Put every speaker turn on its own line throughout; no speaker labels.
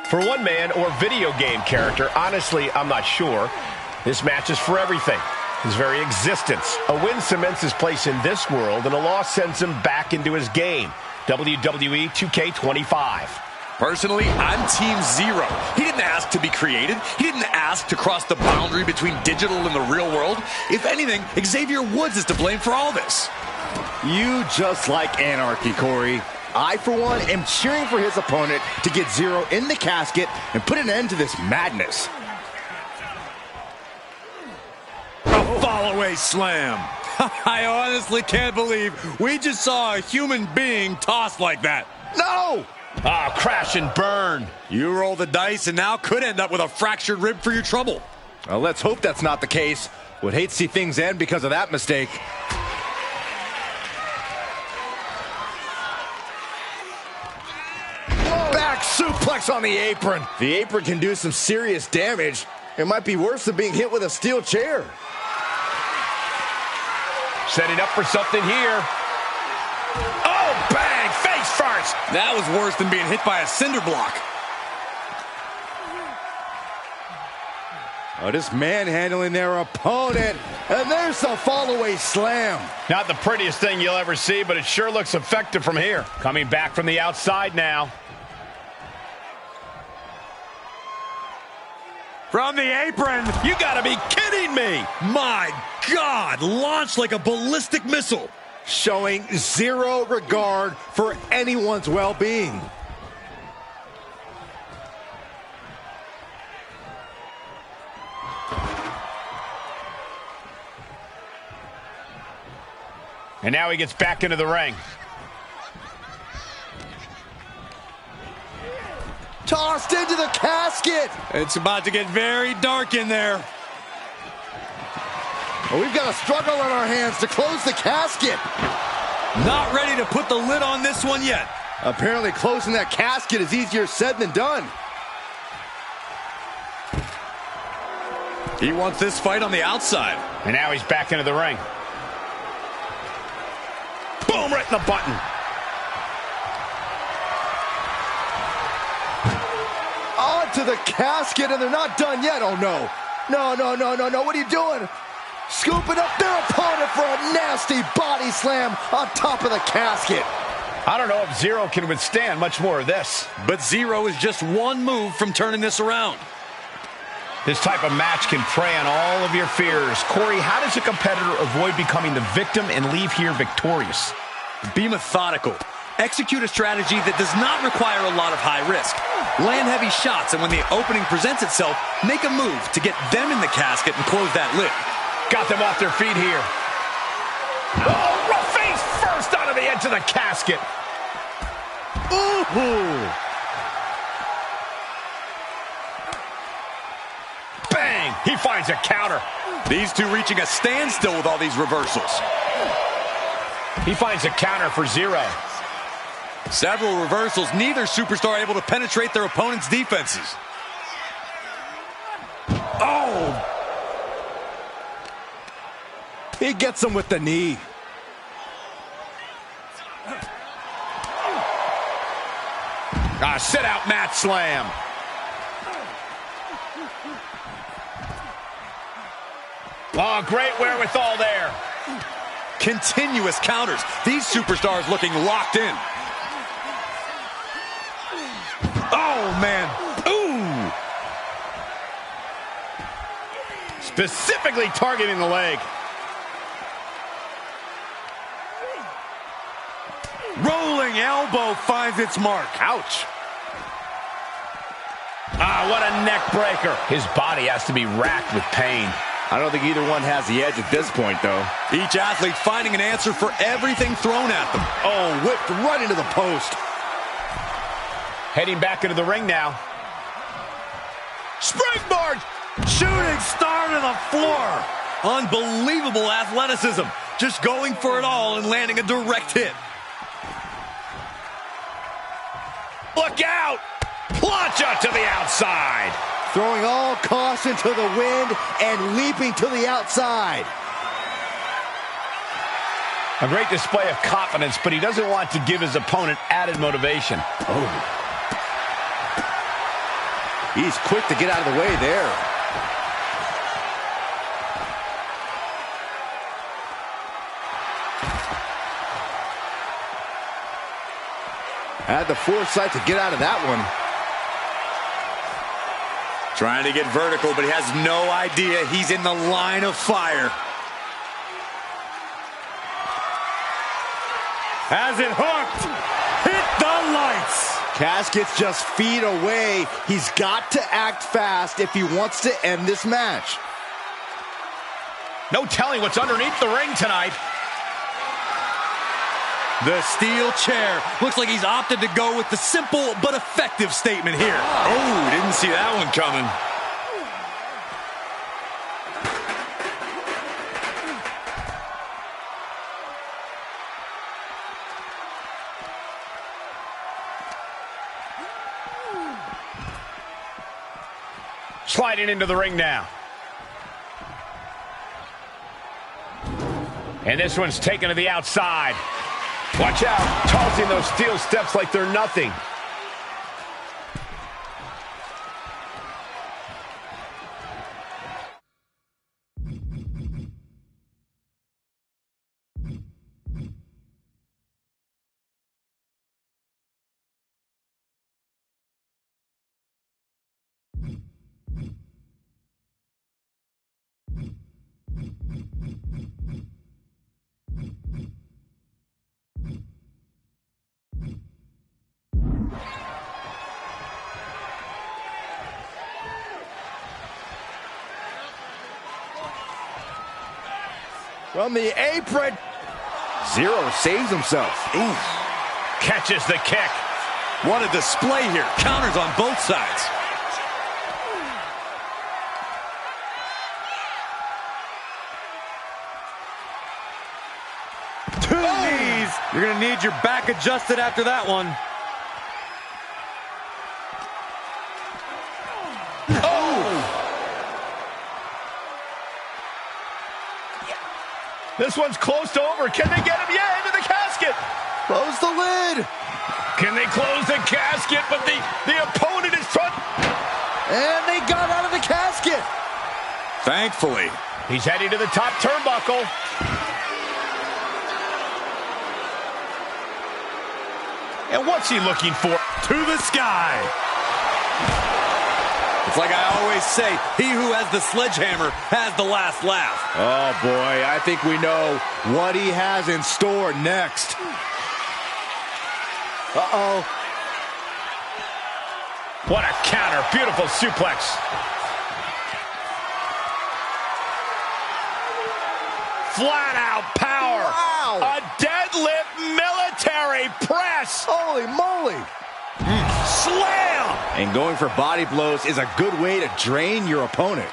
For one man or video game character, honestly, I'm not sure. This match is for everything. His very existence. A win cements his place in this world, and a loss sends him back into his game. WWE 2K25.
Personally, I'm Team Zero. He didn't ask to be created. He didn't ask to cross the boundary between digital and the real world. If anything, Xavier Woods is to blame for all this.
You just like anarchy, Corey. I, for one, am cheering for his opponent to get Zero in the casket and put an end to this madness.
A fall-away slam. I honestly can't believe we just saw a human being tossed like that.
No!
Ah, crash and burn.
You roll the dice and now could end up with a fractured rib for your trouble.
Well, let's hope that's not the case. Would hate to see things end because of that mistake. Back suplex on the apron. The apron can do some serious damage. It might be worse than being hit with a steel chair.
Setting up for something here. Oh, bang! Face first!
That was worse than being hit by a cinder block.
Oh, just manhandling their opponent. And there's the fall-away slam.
Not the prettiest thing you'll ever see, but it sure looks effective from here. Coming back from the outside now.
From the apron.
You gotta be kidding me!
My God, launched like a ballistic missile.
Showing zero regard for anyone's well-being.
And now he gets back into the ring.
Tossed into the casket.
It's about to get very dark in there.
Well, we've got a struggle on our hands to close the casket.
Not ready to put the lid on this one yet.
Apparently closing that casket is easier said than done.
He wants this fight on the outside.
And now he's back into the ring. Boom, right in the button.
Onto the casket, and they're not done yet. Oh, no. No, no, no, no, no. What are you doing? Scooping up their opponent for a nasty body slam on top of the casket.
I don't know if Zero can withstand much more of this.
But Zero is just one move from turning this around.
This type of match can prey on all of your fears. Corey, how does a competitor avoid becoming the victim and leave here victorious?
Be methodical. Execute a strategy that does not require a lot of high risk. Land heavy shots, and when the opening presents itself, make a move to get them in the casket and close that lid.
Got them off their feet here. Oh, rough face first onto the edge of the casket.
Ooh!
Bang! He finds a counter.
These two reaching a standstill with all these reversals.
He finds a counter for Zero.
Several reversals, neither superstar able to penetrate their opponent's defenses.
Oh!
He gets him with the knee.
Sit out mat slam. Oh, great wherewithal there.
Continuous counters. These superstars looking locked in. Oh, man. Ooh!
Specifically targeting the leg.
Rolling elbow finds its mark.
Ouch. Ah, what a neck breaker. His body has to be racked with pain.
I don't think either one has the edge at this point, though.
Each athlete finding an answer for everything thrown at them.
Oh, whipped right into the post.
Heading back into the ring now.
Springboard! Shooting star to the floor. Unbelievable athleticism. Just going for it all and landing a direct hit.
Look out! Plancha to the outside.
Throwing all caution to the wind and leaping to the outside.
A great display of confidence, but he doesn't want to give his opponent added motivation.
Oh. He's quick to get out of the way there. Had the foresight to get out of that one.
Trying to get vertical, but he has no idea he's in the line of fire. Has it hooked. Hit the lights.
Casket's just feet away. He's got to act fast if he wants to end this match.
No telling what's underneath the ring tonight.
The steel chair. Looks like he's opted to go with the simple but effective statement here. Oh, didn't see that one coming.
Sliding into the ring now. And this one's taken to the outside. Watch out, tossing those steel steps like they're nothing.
From the apron, Zero saves himself.
Ooh.
Catches the kick.
What a display here. Counters on both sides. Two knees. You're going to need your back adjusted after that one.
This one's close to over. Can they get him? Yeah, into the casket.
Close the lid.
Can they close the casket? But the opponent is trying.
And they got out of the casket.
Thankfully.
He's heading to the top turnbuckle. And what's he looking for?
To the sky. It's like I always say, he who has the sledgehammer has the last laugh.
Oh, boy, I think we know what he has in store next. Uh-oh.
What a counter. Beautiful suplex. Flat out power.
Wow.
A deadlift military press.
Holy moly.
Slam.
And going for body blows is a good way to drain your opponent.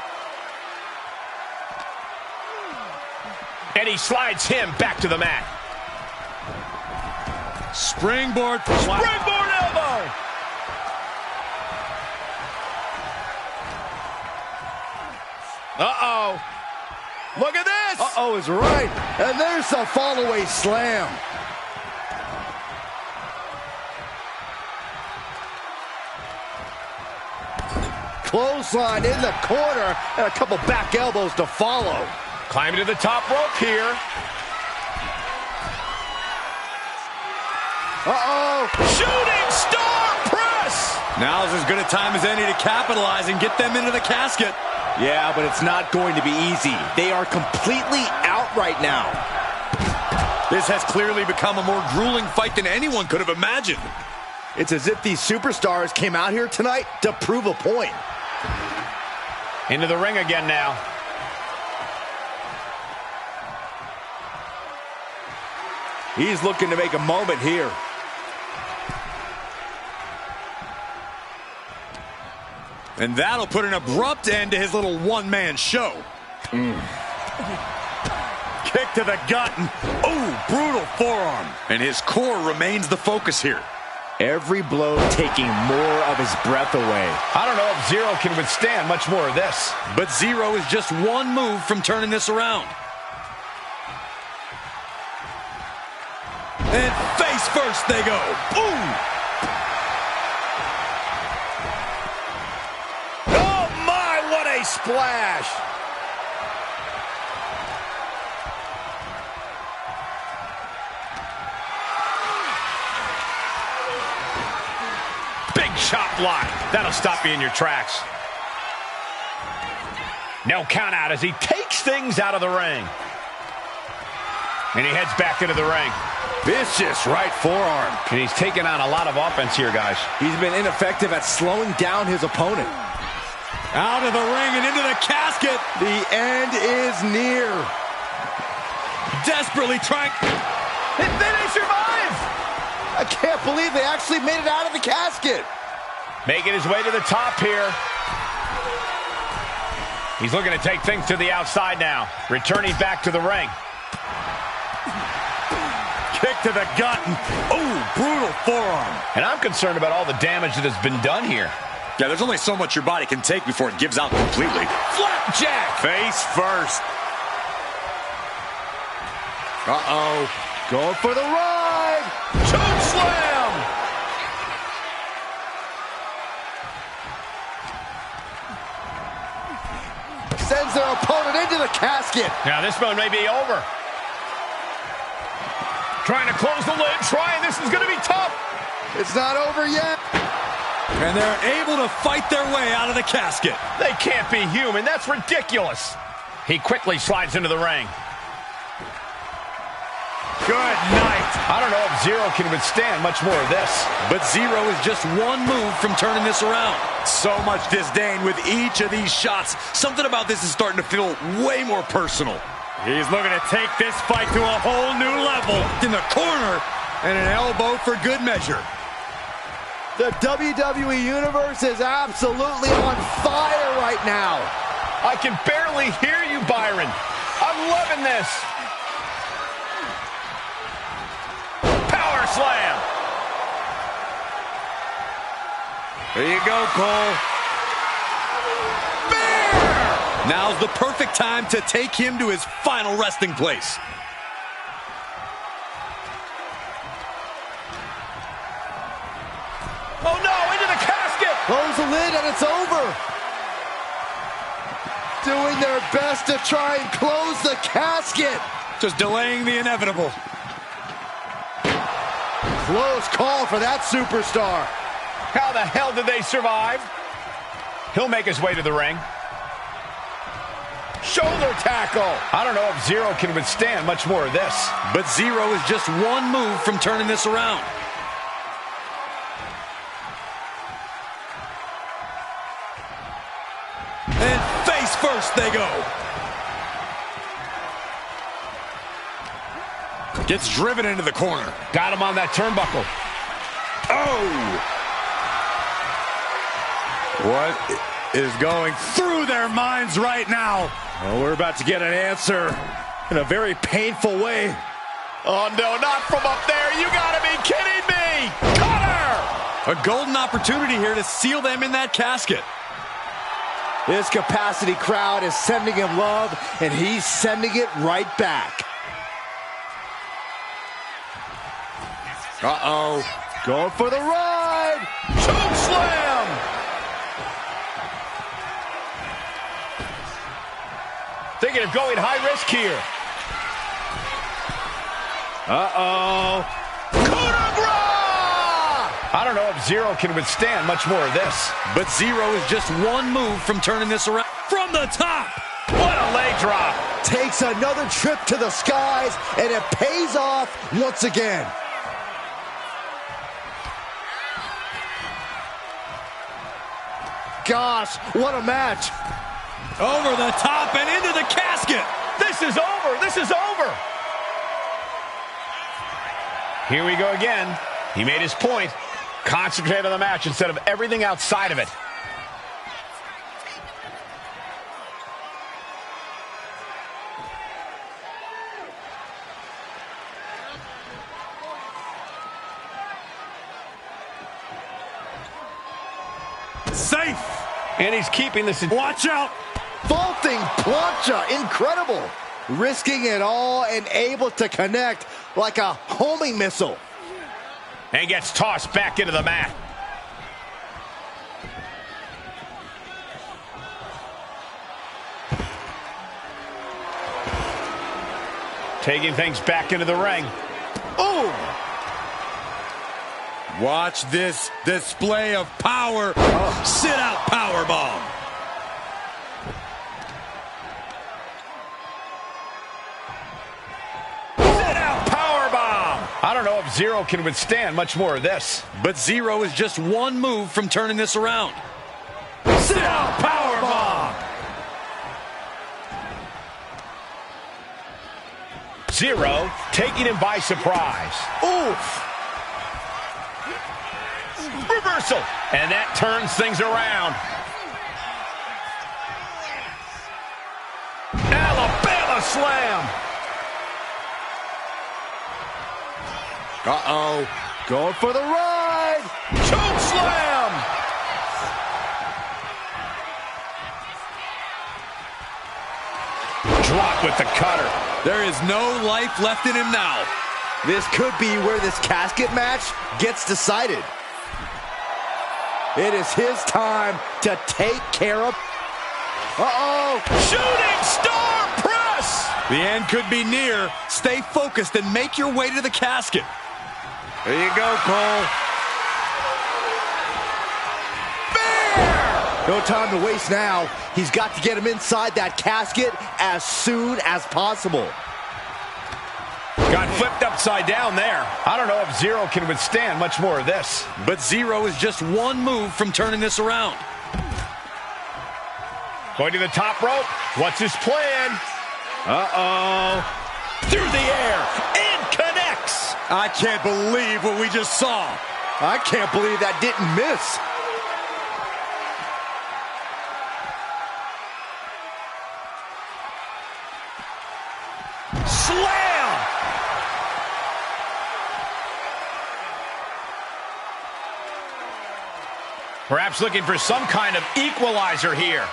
And he slides him back to the mat.
Springboard.
Springboard elbow. Uh-oh. Look at this.
Uh-oh is right. And there's the fall-away slam. Clothesline in the corner, and a couple back elbows to follow.
Climbing to the top rope here.
Uh-oh.
Shooting star press.
Now's as good a time as any to capitalize and get them into the casket.
Yeah, but it's not going to be easy. They are completely out right now.
This has clearly become a more grueling fight than anyone could have imagined.
It's as if these superstars came out here tonight to prove a point.
Into the ring again now.
He's looking to make a moment here.
And that'll put an abrupt end to his little one-man show. Kick to the gut. Oh, brutal forearm. And his core remains the focus here.
Every blow taking more of his breath away.
I don't know if Zero can withstand much more of this.
But Zero is just one move from turning this around. And face first they go. Boom!
splash.
Big chop block. That'll stop you in your tracks. No count out as he takes things out of the ring. And he heads back into the ring.
Vicious right forearm.
And he's taking on a lot of offense here, guys.
He's been ineffective at slowing down his opponent.
Out of the ring and into the casket.
The end is near.
Desperately trying.
And then they survive.
I can't believe they actually made it out of the casket.
Making his way to the top here. He's looking to take things to the outside now. Returning back to the ring.
Kick to the gut. Oh, brutal forearm.
And I'm concerned about all the damage that has been done here.
Yeah, there's only so much your body can take before it gives out completely.
Flapjack.
Face first.
Uh-oh. Going for the ride.
Choke slam.
Sends their opponent into the casket.
Now this one may be over. Trying to close the lid. This is going to be tough.
It's not over yet.
And they're able to fight their way out of the casket.
They can't be human. That's ridiculous. He quickly slides into the ring.
Good night.
I don't know if Zero can withstand much more of this.
But Zero is just one move from turning this around. So much disdain with each of these shots. Something about this is starting to feel way more personal. He's looking to take this fight to a whole new level. In the corner, and an elbow for good measure.
The WWE Universe is absolutely on fire right now.
I can barely hear you, Byron. I'm loving this. Power slam.
There you go, Cole.
Bear!
Now's the perfect time to take him to his final resting place.
Oh no, into the casket!
Close the lid and it's over. Doing their best to try and close the casket.
Just delaying the inevitable.
Close call for that superstar.
How the hell did they survive? He'll make his way to the ring. Shoulder tackle. I don't know if Zero can withstand much more of this.
But Zero is just one move from turning this around. And face first they go. Gets driven into the corner.
Got him on that turnbuckle.
Oh! What is going through their minds right now? Well, we're about to get an answer in a very painful way.
Oh no, not from up there. You gotta be kidding me. Cutter!
A golden opportunity here to seal them in that casket.
This capacity crowd is sending him love, and he's sending it right back.
Uh-oh.
Going for the ride.
Choke slam! Thinking of going high risk here.
Uh-oh.
Coup de grace! I don't know if Zero can withstand much more of this.
But Zero is just one move from turning this around. From the top!
What a leg drop!
Takes another trip to the skies, and it pays off once again. Gosh, what a match.
Over the top and into the casket.
This is over. This is over. Here we go again. He made his point. Concentrate on the match instead of everything outside of it.
Safe.
And he's keeping this in.
Watch out.
Vaulting plancha, incredible. Risking it all and able to connect like a homing missile.
And gets tossed back into the mat. Taking things back into the ring.
Oh!
Watch this display of power. Sit out powerbomb.
Sit out powerbomb. I don't know if Zero can withstand much more of this.
But Zero is just one move from turning this around.
Sit out powerbomb. Zero taking him by surprise.
Oof!
Reversal. And that turns things around. Alabama slam.
Uh-oh. Going for the ride.
Choke slam. Drop with the cutter.
There is no life left in him now.
This could be where this casket match gets decided. It is his time to take care of... Uh-oh!
Shooting star press!
The end could be near. Stay focused and make your way to the casket.
There you go, Cole. Fair!
No time to waste now. He's got to get him inside that casket as soon as possible.
Got flipped upside down there. I don't know if Zero can withstand much more of this.
But Zero is just one move from turning this around.
Going to the top rope. What's his plan? Uh-oh. Through the air. And connects.
I can't believe what we just saw.
I can't believe that didn't miss.
Slam! Perhaps looking for some kind of equalizer here.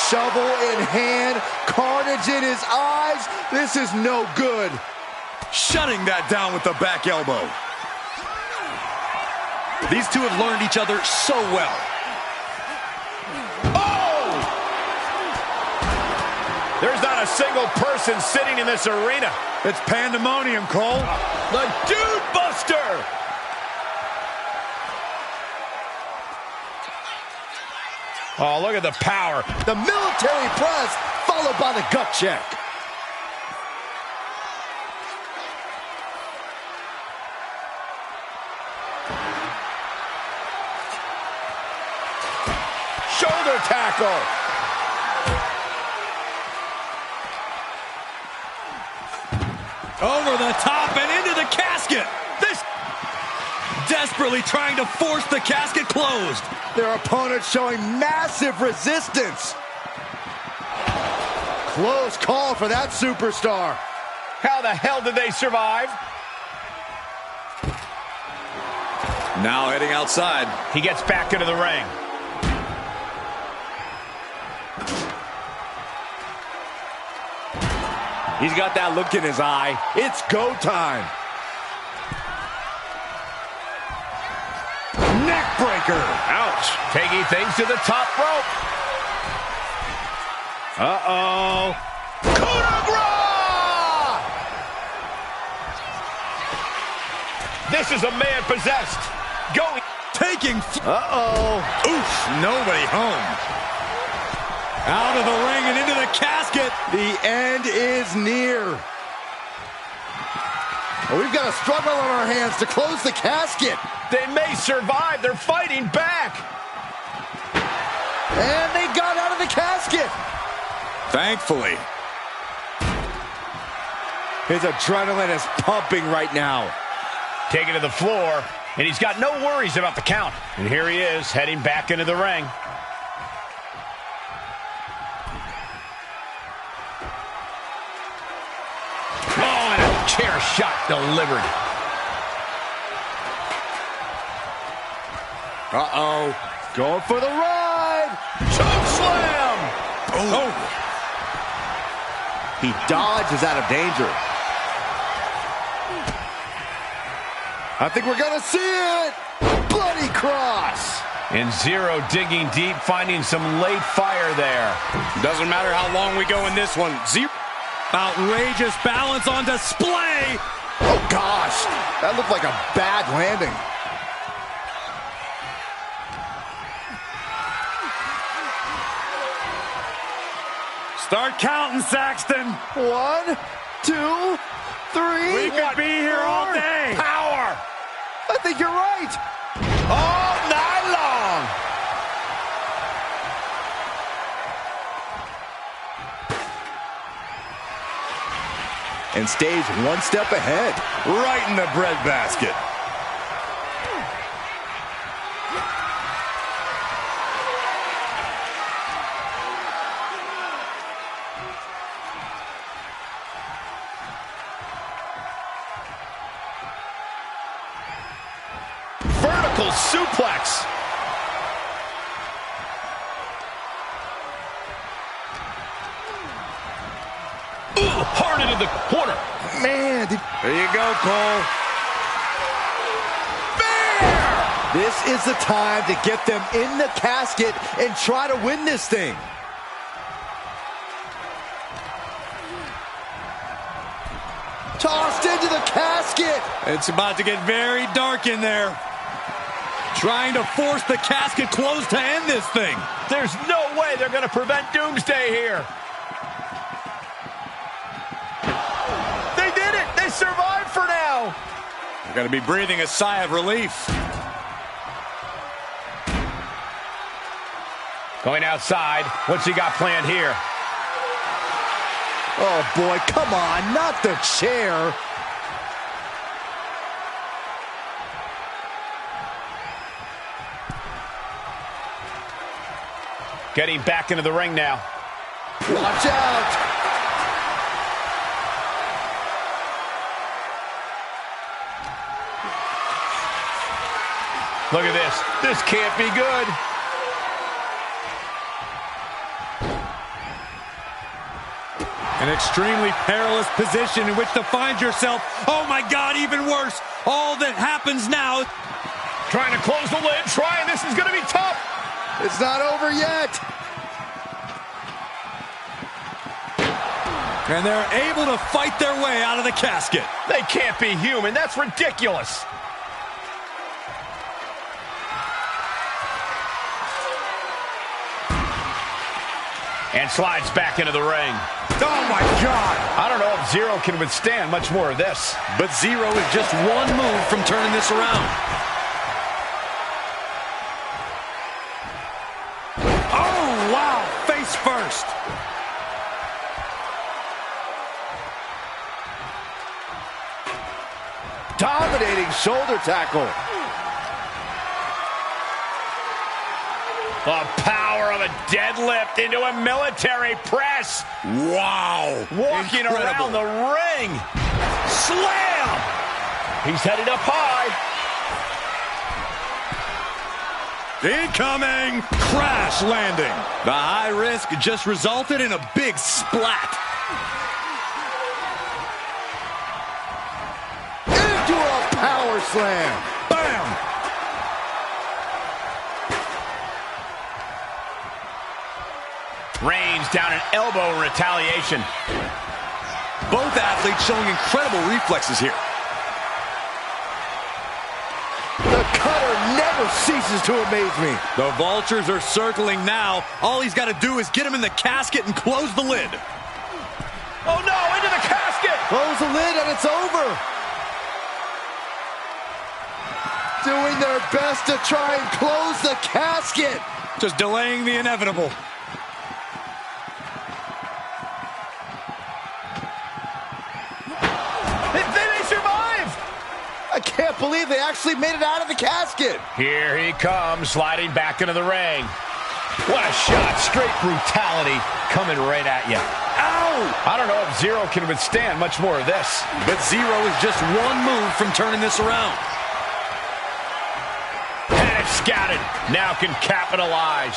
Shovel in hand, carnage in his eyes. This is no good.
Shutting that down with the back elbow. These two have learned each other so well.
Oh! There's not a single person sitting in this arena.
It's pandemonium, Cole.
The Dude Buster! Oh, look at the power.
The military press followed by the gut check.
Shoulder tackle.
Over the top and into the casket. This desperately trying to force the casket closed.
Their opponent showing massive resistance. Close call for that superstar.
How the hell did they survive?
Now heading outside.
He gets back into the ring.
He's got that look in his eye. It's go time. Neck breaker.
Ouch. Taking things to the top rope. Uh-oh. Coup de grace! This is a man possessed. Going.
Taking.
Uh-oh.
Oof. Nobody home. Out of the ring and into the casket.
The end is near. Well, we've got a struggle on our hands to close the casket.
They may survive. They're fighting back.
And they got out of the casket.
Thankfully.
His adrenaline is pumping right now.
Taken to the floor, and he's got no worries about the count. And here he is, heading back into the ring. Oh, and a chair shot delivered.
Uh-oh. Going for the ride.
Choke slam.
Oh.
He dodges out of danger. I think we're going to see it. Bloody cross.
And Zero digging deep, finding some late fire there.
Doesn't matter how long we go in this one. Zero. Outrageous balance on display.
Oh, gosh. That looked like a bad landing.
Start counting, Saxton.
1, 2, 3.
We could be here all day.
Power!
I think you're right.
All night long!
And stays one step ahead.
Right in the breadbasket.
Vertical suplex. Ooh, hard into the corner.
Man,
There you go, Cole.
this is the time to get them in the casket and try to win this thing. Tossed into the casket.
It's about to get very dark in there. Trying to force the casket closed to end this thing.
There's no way they're going to prevent Doomsday here. They did it! They survived for now!
They're going to be breathing a sigh of relief.
Going outside. What's he got planned here?
Oh, boy, come on, not the chair.
Getting back into the ring now.
Watch out.
Look at this. This can't be good.
An extremely perilous position in which to find yourself. Oh, my God, even worse. All that happens now.
Trying to close the lid. Trying. This is going to be tough.
It's not over yet.
And they're able to fight their way out of the casket.
They can't be human. That's ridiculous. And slides back into the ring.
Oh, my God.
I don't know if Zero can withstand much more of this.
But Zero is just one move from turning this around. Oh, wow. Face first.
Dominating shoulder tackle.
The power of a deadlift into a military press.
Wow.
Walking around the ring. Slam! He's headed up high.
Incoming. Crash landing. The high risk just resulted in a big splat.
Into a power slam.
Bam.
Rains down an elbow in retaliation.
Both athletes showing incredible reflexes here.
The cutter never ceases to amaze me.
The Vultures are circling now. All he's got to do is get him in the casket and close the lid.
Oh no, into the casket!
Close the lid and it's over. Doing their best to try and close the casket.
Just delaying the inevitable.
I can't believe they actually made it out of the casket.
Here he comes, sliding back into the ring. What a shot. Straight brutality coming right at you. Ow! I don't know if Zero can withstand much more of this.
But Zero is just one move from turning this around.
And it's scouted. Now can capitalize.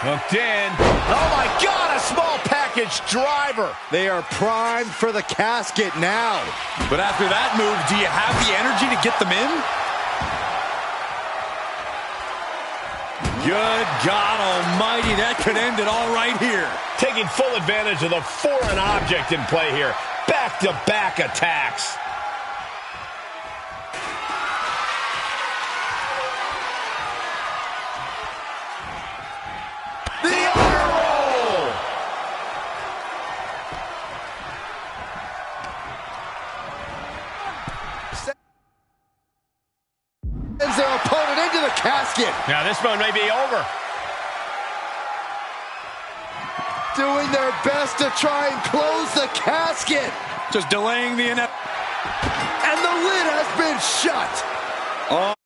Hooked in. Oh, my God, a small package driver.
They are primed for the casket now.
But after that move, do you have the energy to get them in? Good God almighty, that could end it all right here.
Taking full advantage of the foreign object in play here. Back-to-back attacks. The honor roll!
Sends their opponent into the casket.
Now this one may be over.
Doing their best to try and close the casket.
Just delaying the inevitable.
And the lid has been shut.
Oh.